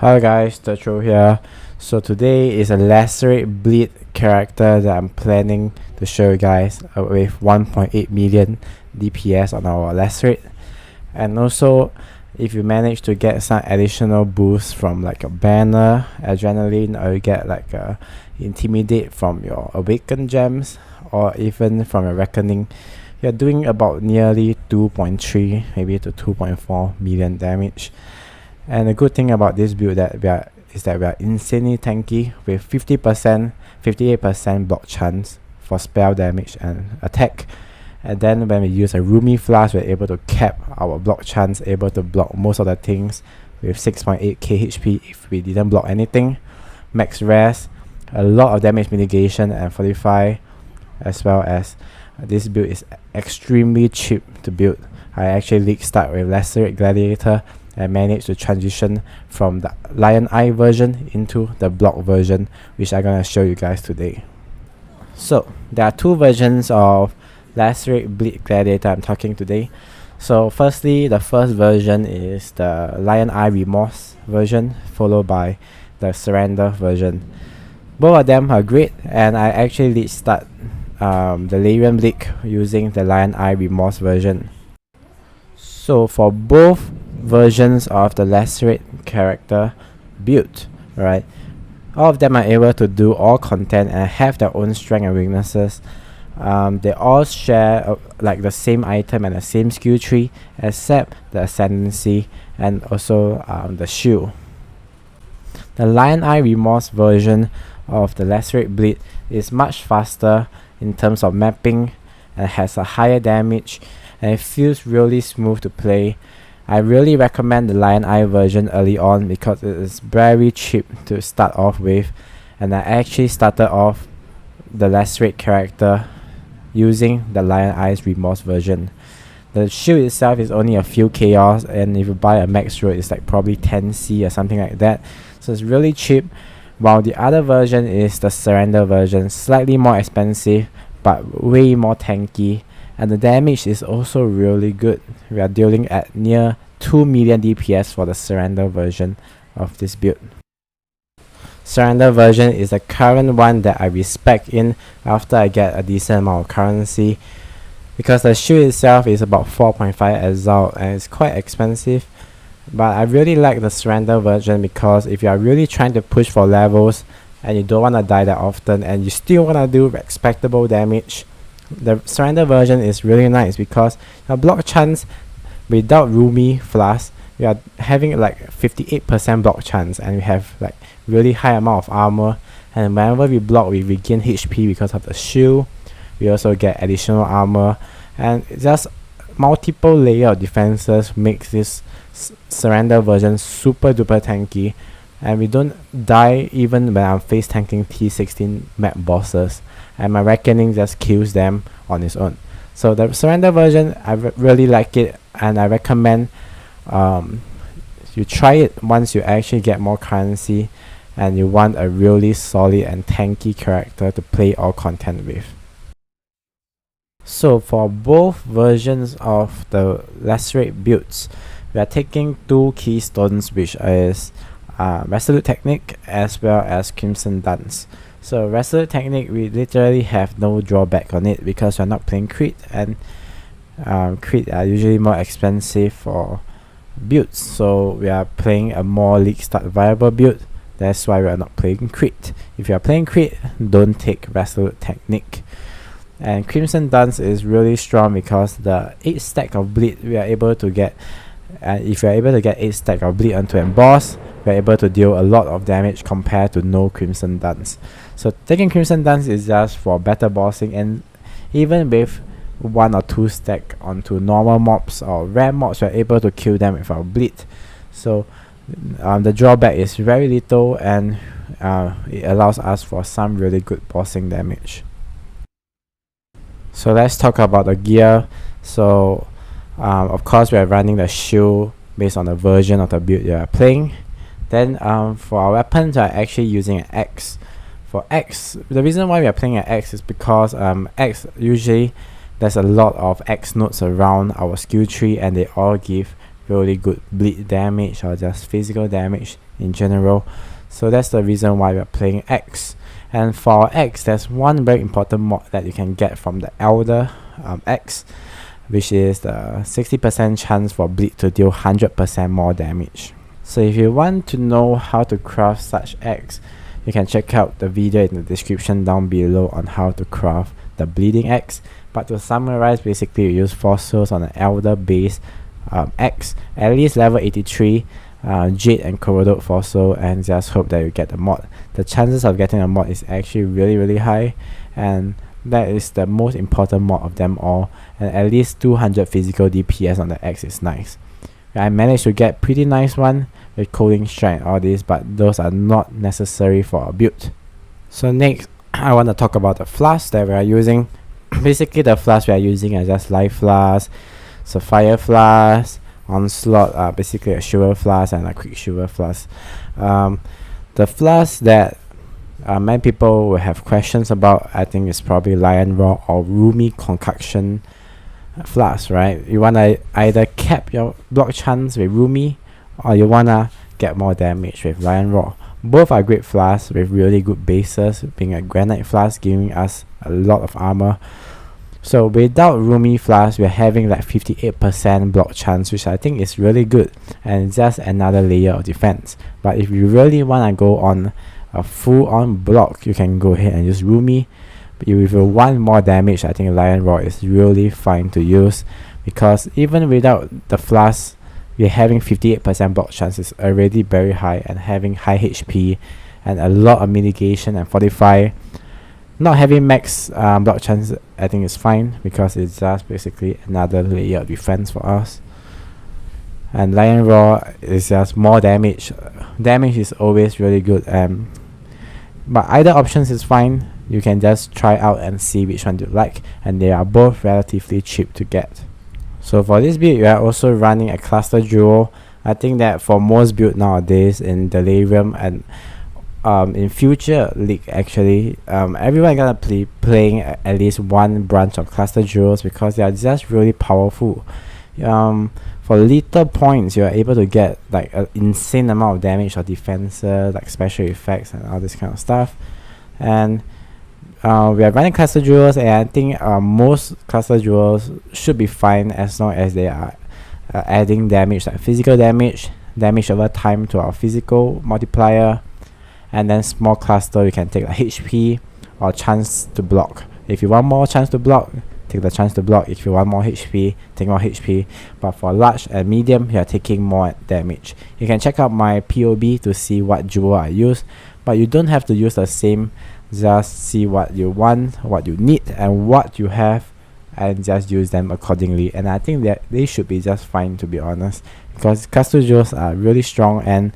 Hi guys, Tetro here. So today is a Lacerate bleed character that I'm planning to show you guys with 1.8 million DPS on our Lacerate. And also, if you manage to get some additional boosts from like a banner, adrenaline, or you get like a intimidate from your awakened gems, or even from a reckoning, you're doing about nearly 2.3 maybe to 2.4 million damage. And the good thing about this build is that we are insanely tanky with 50%, 58% block chance for spell damage and attack. And then when we use a Roomy Flask, we're able to cap our block chance, able to block most of the things with 6.8k HP if we didn't block anything. Max rest, a lot of damage mitigation and fortify, as well as this build is extremely cheap to build. I actually start with Lacerate Gladiator and managed to transition from the Lioneye version into the block version, which I'm gonna show you guys today. So there are two versions of Lacerate Bleed Gladiator I'm talking today. So firstly, the first version is the Lioneye Remorse version, followed by the Surrender version. Both of them are great, and I actually did start the Delirium League using the Lioneye Remorse version. So for both versions of the Lacerate character build, right, all of them are able to do all content and have their own strength and weaknesses. They all share like the same item and the same skill tree, except the ascendancy and also the shield. The Lioneye Remorse version of the Lacerate Bleed is much faster in terms of mapping and has a higher damage, and it feels really smooth to play. I really recommend the Lioneye version early on because it is very cheap to start off with, and I actually started off the Lacerate character using the Lioneye's Remorse version. The shield itself is only a few chaos, and if you buy a max road it's like probably 10c or something like that, so it's really cheap. While the other version is the Surrender version, slightly more expensive but way more tanky, and the damage is also really good. We are dealing at near 2 million DPS for the Surrender version of this build. Surrender version is the current one that I respec in after I get a decent amount of currency, because the shield itself is about 4.5 EXILE and it's quite expensive. But I really like the Surrender version because if you are really trying to push for levels and you don't want to die that often and you still want to do respectable damage, the Surrender version is really nice because your block chance without Roomy Flask, we are having like 58% block chance, and we have like really high amount of armor, and whenever we block we regain HP because of the shield. We also get additional armor, and just multiple layer of defenses makes this Surrender version super duper tanky, and we don't die even when I'm face tanking T16 map bosses, and my reckoning just kills them on its own. So the Surrender version, I really like it, and I recommend you try it once you actually get more currency and you want a really solid and tanky character to play all content with. So for both versions of the Lacerate builds, we are taking two Keystones, which is Resolute Technique as well as Crimson Dance. So Resolute Technique, we literally have no drawback on it because we're not playing crit, and crit are usually more expensive for builds, so we are playing a more league start viable build. That's why we are not playing crit. If you are playing crit, don't take Resolute Technique. And Crimson Dance is really strong because the 8 stack of bleed we are able to get, if you are able to get 8 stack of bleed onto a boss, we are able to deal a lot of damage compared to no Crimson Dance. So taking Crimson Dance is just for better bossing, and even with 1 or 2 stack onto normal mobs or rare mobs, we are able to kill them with our bleed. So the drawback is very little, and it allows us for some really good bossing damage. So let's talk about the gear. So of course we are running the shield based on the version of the build you are playing. Then for our weapons, we are actually using an axe. For axe, the reason why we are playing an axe is because axe, usually there's a lot of axe nodes around our skill tree, and they all give really good bleed damage or just physical damage in general. So that's the reason why we're playing X. And for X, there's one very important mod that you can get from the Elder X, which is the 60% chance for bleed to deal 100% more damage. So if you want to know how to craft such X, you can check out the video in the description down below on how to craft the bleeding X. But to summarize, basically you use fossils on an Elder base X, at least level 83, Jade and Corroded fossil, and just hope that you get the mod. The chances of getting a mod is actually really high, and that is the most important mod of them all, and at least 200 physical DPS on the X is nice. I managed to get pretty nice one with Cooling Strike and all this, but those are not necessary for a build. So next, I want to talk about the Flask that we are using. Basically the Flask we are using are just Life Flask, Sapphire Flask, Onslaught, basically a Sugar Flask and a Quicksilver Flask. The Flask that many people will have questions about, I think, is probably Lion Raw or Rumi Concoction Flask, right? You wanna either cap your block chance with Rumi, or you wanna get more damage with Lion Raw. Both are great flasks with really good bases, being a Granite Flask giving us a lot of armor. So without Rumi Flask, we're having like 58% block chance, which I think is really good, and just another layer of defense. But if you really wanna go on a full-on block, you can go ahead and use Rumi. But if you want more damage, I think Lion Raw is really fine to use, because even without the Flask, we're having 58% block chance is already very high, and having high HP and a lot of mitigation and fortify. Not having max block chance, I think is fine, because it's just basically another layer of defense for us. And Lion Raw is just more damage. Damage is always really good, but either options is fine. You can just try out and see which one you like, and they are both relatively cheap to get. So for this build, we are also running a cluster duo. I think that for most build nowadays in Delirium and in future league, actually, everyone gonna playing at least one branch of cluster duos, because they are just really powerful. For little points, you are able to get like an insane amount of damage or defense, like special effects and all this kind of stuff. And we are running cluster duos, and I think most cluster duos should be fine as long as they are adding damage, like physical damage over time to our physical multiplier, and then small cluster you can take like HP or chance to block. If you want more chance to block, take the chance to block. If you want more HP, take more HP. But for large and medium, you are taking more damage. You can check out my POB to see what duo I use, but you don't have to use the same. Just see what you want, what you need, and what you have, and just use them accordingly. And I think that they should be just fine, to be honest, because cluster duos are really strong, and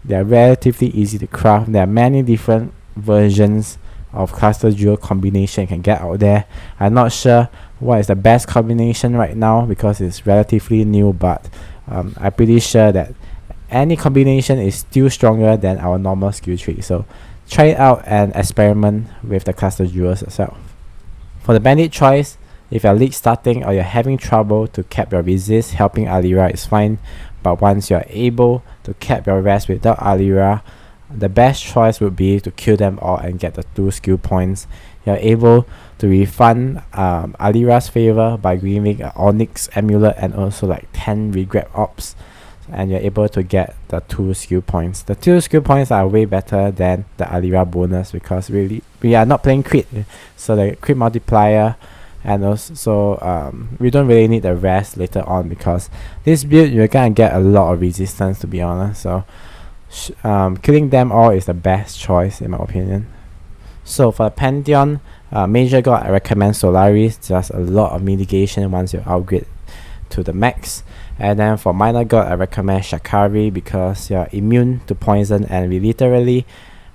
they are relatively easy to craft. There are many different versions of cluster duo combination you can get out there. I'm not sure what is the best combination right now, because it's relatively new, but I'm pretty sure that any combination is still stronger than our normal skill tree. So try it out and experiment with the cluster duos yourself. For the Bandit choice, if you're league starting or you're having trouble to cap your resist, helping Alira is fine. But once you're able to cap your rest without Alira, the best choice would be to kill them all and get the 2 skill points. You're able to refund Alira's favor by giving an Onyx Amulet and also like 10 regret ops, and you're able to get the 2 skill points. The 2 skill points are way better than the Alira bonus, because really we are not playing crit, so the crit multiplier, and also we don't really need the rest later on, because this build you're gonna get a lot of resistance, to be honest. So killing them all is the best choice in my opinion. So for the Pantheon, Major God, I recommend Solaris, just a lot of mitigation once you upgrade to the max. And then for Minor God, I recommend Shakari, because you're immune to poison, and we literally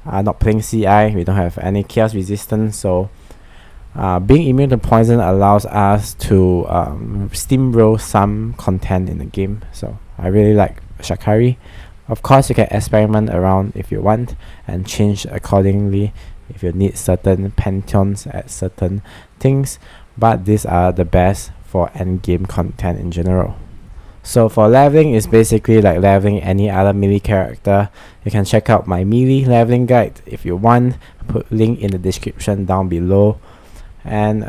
are not playing CI, we don't have any chaos resistance, so being immune to poison allows us to steamroll some content in the game. So I really like Shakari. Of course, you can experiment around if you want and change accordingly if you need certain Pantheons at certain things, but these are the best for endgame content in general. So for leveling, it's basically like leveling any other melee character. You can check out my melee leveling guide if you want. Put link in the description down below. And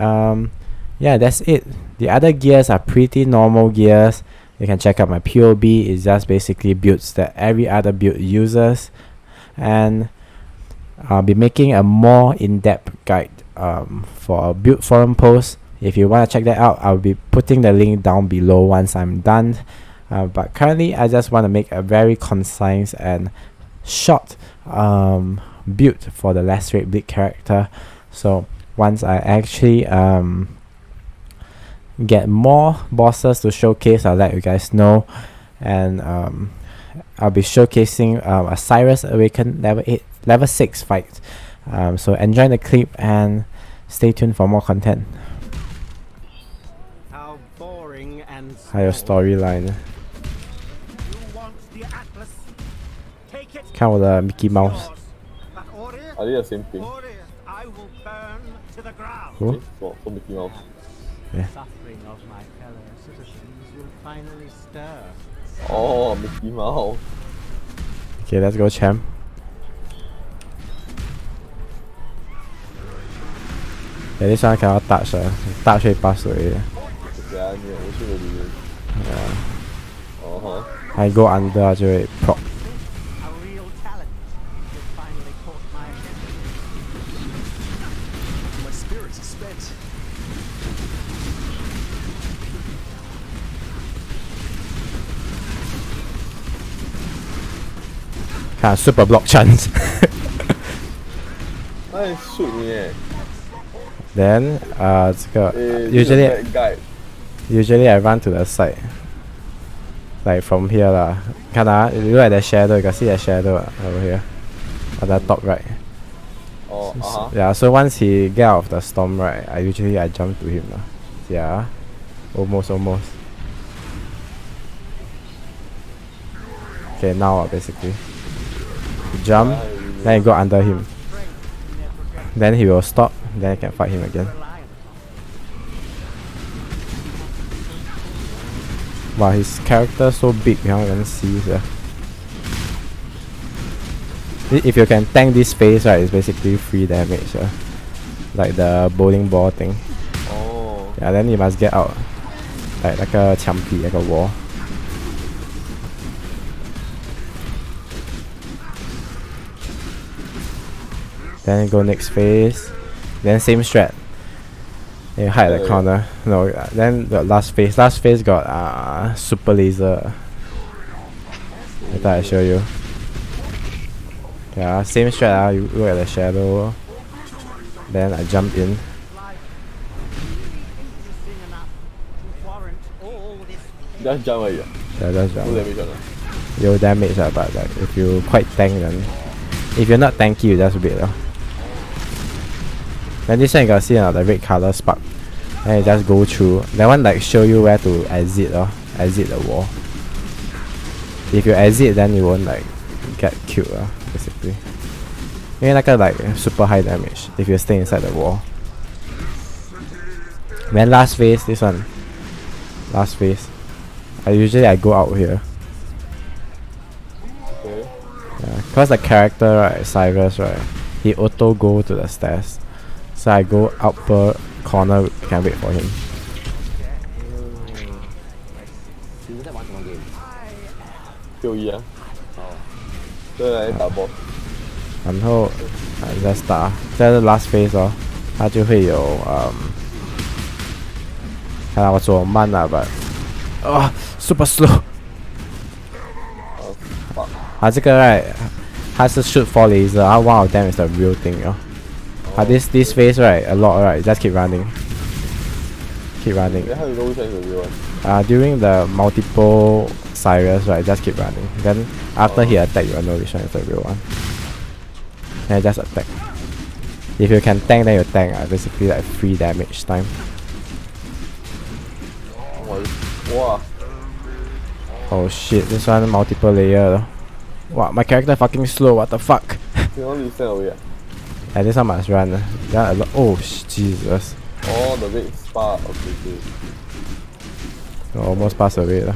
yeah, that's it. The other gears are pretty normal gears. You can check out my POB. It's just basically builds that every other build uses. And I'll be making a more in-depth guide for a build forum post. If you want to check that out, I'll be putting the link down below once I'm done. But currently, I just want to make a very concise and short build for the Lacerate Bleed character. So once I actually get more bosses to showcase, I'll let you guys know. And I'll be showcasing a Sirus Awaken level 6 fight. So enjoy the clip and stay tuned for more content.还有 storyline 看我的 Mickey Mouse. Are they the same thing? Who? For Mickey Mouse. Yeah. Oh, Mickey Mouse. Okay, let's go, champ. Yeah, this one cannot touch. Touch will pass away. Yeah, I go under 就会 prop. Kind of super block chance. 那shoot 你耶 Then 这个 usually I run to the side, like from here lah. 看啊 you look at the shadow, you can see the shadow over here at the top right. Oh, Yeah, so once he get out of the storm, right, I jump to him lah. Yeah, almost. Okay, now basically you jump, then you go under him, then he will stop, then you can fight him again. Wow, his character so big, you can't even see. Yeah. If you can tank this phase, right, it's basically free damage. Like the bowling ball thing. Oh. Yeah, then you must get out. Like a champi, like a wall. Then you go next phase. Then same strat. You hide the corner. No, then the last phase. Last phase got super laser. Later I show you. Yeah, same strat. You look at the shadow. Then I jump in. Just jump away. Yeah, just jump. No damage or not? You damage but like if you quite tank, then if you're not tanky, you just wait. Then this one you can see the red color spark. Then you just go through. That one like show you where to exit the wall. If you exit, then you won't like get killed basically. 因为那个 like super high damage if you stay inside the wall. Then last phase, this one. Last phase. I go out here. Okay. Yeah, cause the character right, Sirus right, he auto go to the stairs. So I go upper corner, can wait for him. POE 啊？哦，对，来打 boss。然后just 打，这是 last phase 哦，它就会有看我左慢了 but super slow。这个 right， 它是 shoot 4 laser， one of them is the real thing 哦。this phase right, a lot right, just keep running. Then how you know which one is the real one? During the multiple Sirus right, just keep running. Then after he attack, you will know which one is the real one. And just attack. If you can tank, then you tank. Basically like free damage time. Wow. Oh shit, this one multiple layer. Wow, my character fucking slow, what the fuck? You only stand away. And this one must run. Oh Jesus. Oh, the red spark. Okay. Almost passed away.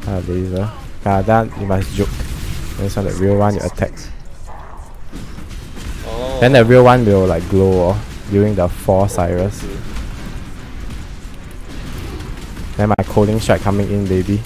Laser. That you must juke. This one, the real one, you attack. Oh. Then the real one will like glow during the 4 Sirus. Okay. Then my cooling strike coming in, baby.